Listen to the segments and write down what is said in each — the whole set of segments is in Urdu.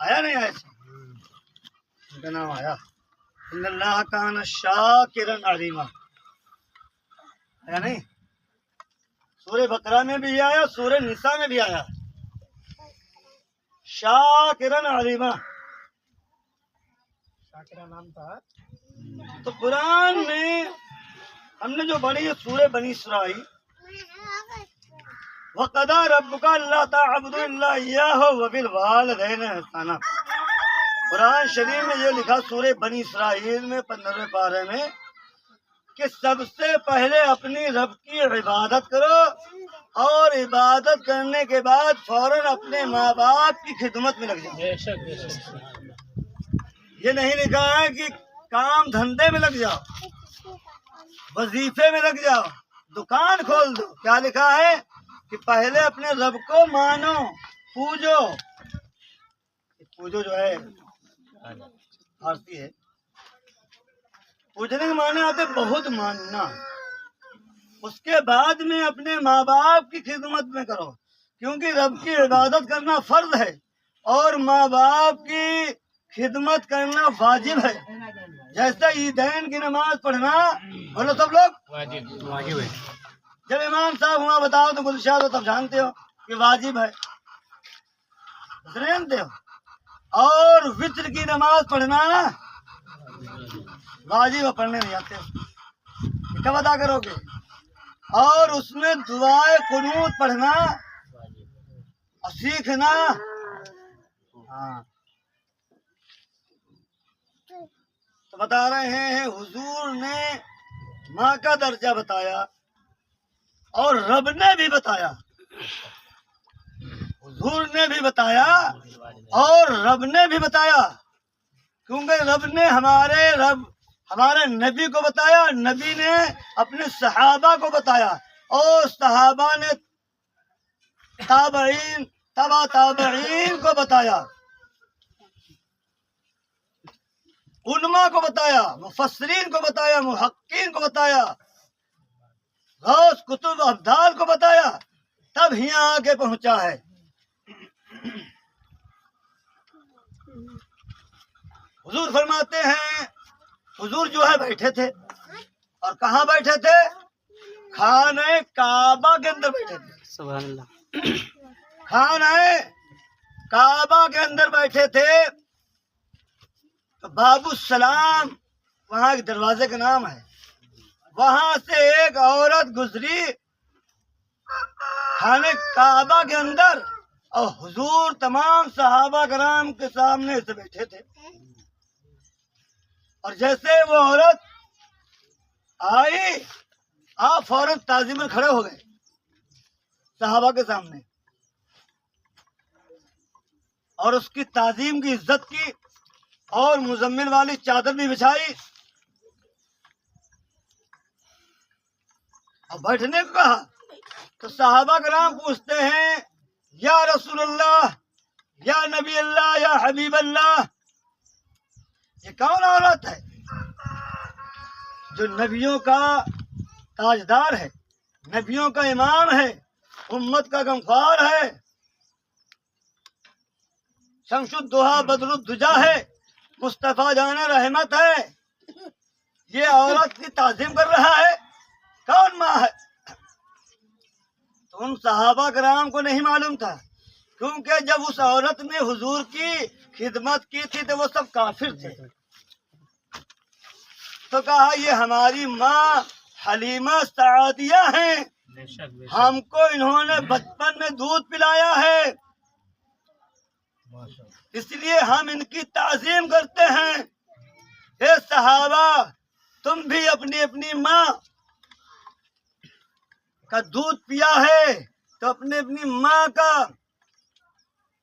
آیا نہیں آیا ان کا نام آیا ان اللہ کان شاکرا علیما آیا نہیں سورہ بقرہ میں بھی آیا سورہ نساء میں بھی آیا شاکرا علیما شاکرہ نام تھا تو قرآن میں ہم نے جو پڑھی ہے سورہ بنی اسرائیل وَقَضَىٰ رَبُّكَ أَلَّا تَعْبُدُوا إِلَّا إِيَّاهُ وَبِالْوَالِدَيْنِ إِحْسَانًا قرآن شریف میں یہ لکھا سورہ بنی اسرائیل میں 15ویں پارے میں کہ سب سے پہلے اپنی رب کی عبادت کرو اور عبادت کرنے کے بعد فوراً اپنے ماں باپ کی خدمت میں لگ جاؤ. یہ نہیں لکھا ہے کہ کام دھندے میں لگ جاؤ وظیفے میں لگ جاؤ دکان کھول دو. کیا لکھا ہے کہ پہلے اپنے رب کو مانو پوجو. پوجو جو ہے فارسی ہے پوجنے کے معنی آتے بہت ماننا. اس کے بعد میں اپنے ماں باپ کی خدمت میں کرو کیونکہ رب کی عبادت کرنا فرض ہے اور ماں باپ کی خدمت کرنا واجب ہے. جیسے عیدین کی نماز پڑھنا بولو سب لوگ واجب ہے. جب امام صاحب وہاں بتاؤ تو گلشاد ہو تب جانتے ہو کہ واجب ہے جانتے ہو. اور وتر کی نماز پڑھنا واجب ہے پڑھنے نہیں آتے کب ادا کرو گے. اور اس میں دعائے قنوت پڑھنا اور سیکھنا. ہاں تو بتا رہے ہیں حضور نے ماں کا درجہ بتایا اور رب نے بھی بتایا. حضور نے بھی بتایا اور رب نے بھی بتایا کیونکہ رب نے ہمارے نبی کو بتایا نبی نے اپنے صحابہ کو بتایا اور صحابہ نے تابعین تبع تابعین کو بتایا علماء کو بتایا مفسرین کو بتایا محققین کو بتایا غوث کتب ابدال کو بتایا تب یہاں آگے پہنچا ہے. حضور فرماتے ہیں حضور جو ہے بیٹھے تھے اور کہاں بیٹھے تھے خانہ کعبہ کے اندر بیٹھے تھے. سبحان اللہ. خانہ کعبہ کے اندر بیٹھے تھے تو باب السلام وہاں ایک دروازے کا نام ہے وہاں سے ایک عورت گزری خانہ کعبہ کے اندر اور حضور تمام صحابہ کرام کے سامنے سے بیٹھے تھے اور جیسے وہ عورت آئی آپ فوراً تعظیم میں کھڑے ہو گئے صحابہ کے سامنے اور اس کی تعظیم کی عزت کی اور مزمل والی چادر بھی بچھائی اور بیٹھنے کو کہا. تو صحابہ کرام پوچھتے ہیں یا رسول اللہ یا نبی اللہ یا حبیب اللہ یہ کون عورت ہے جو نبیوں کا تاجدار ہے نبیوں کا امام ہے امت کا غمخوار ہے شمس الضحیٰ بدر الدجا ہے مصطفیٰ جان رحمت ہے یہ عورت کی تعظیم کر رہا ہے کون ماں ہے. تو ان صحابہ کرام کو نہیں معلوم تھا کیونکہ جب اس عورت نے حضور کی خدمت کی تھی تو وہ سب کافر تھے. تو کہا یہ ہماری ماں حلیمہ سعدیہ ہیں ہم کو انہوں نے بچپن میں دودھ پلایا ہے اس لیے ہم ان کی تعظیم کرتے ہیں. اے صحابہ تم بھی اپنی اپنی ماں کا دودھ پیا ہے تو اپنی ماں کا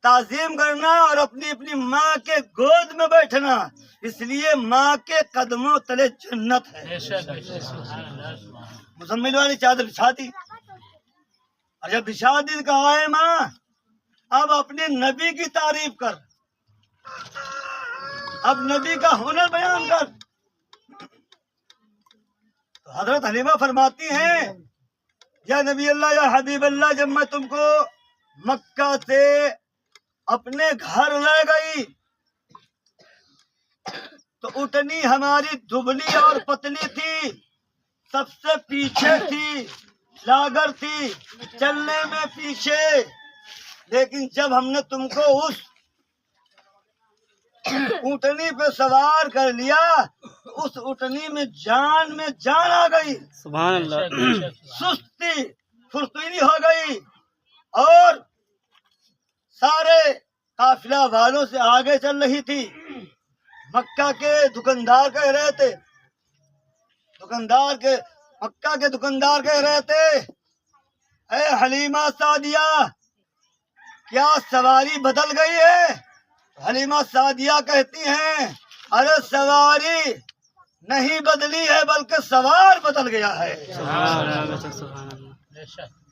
تعظیم کرنا اور اپنی ماں کے گود میں بیٹھنا اس لیے ماں کے قدموں تلے جنت ہے. مزمل والی چادر بچھا دی اور جب بچھا دی کہا ہے ماں اب اپنے نبی کی تعریف کر اب نبی کا ہنر بیان کر. تو حضرت حلیمہ فرماتی ہیں یا نبی اللہ یا حبیب اللہ جب میں تم کو مکہ سے اپنے گھر لے گئی تو اٹھنی ہماری دبلی اور پتلی تھی، سب سے پیچھے تھی، لاگر تھی، چلنے میں پیچھے. لیکن جب ہم نے تم کو اس اونٹنی پہ سوار کر لیا تو اس اونٹنی میں جان آ گئی. سبحان اللہ. سستی فرتوینی ہو گئی اور سارے قافلہ والوں سے آگے چل رہی تھی. مکہ کے دکاندار کہہ رہے تھے، مکہ کے دکاندار کہہ رہے تھے، اے حلیمہ سعدیہ کیا سواری بدل گئی ہے؟ حلیمہ سعدیہ کہتی ہیں، ارے سواری نہیں بدلی ہے بلکہ سوار بدل گیا ہے. سبحان اللہ.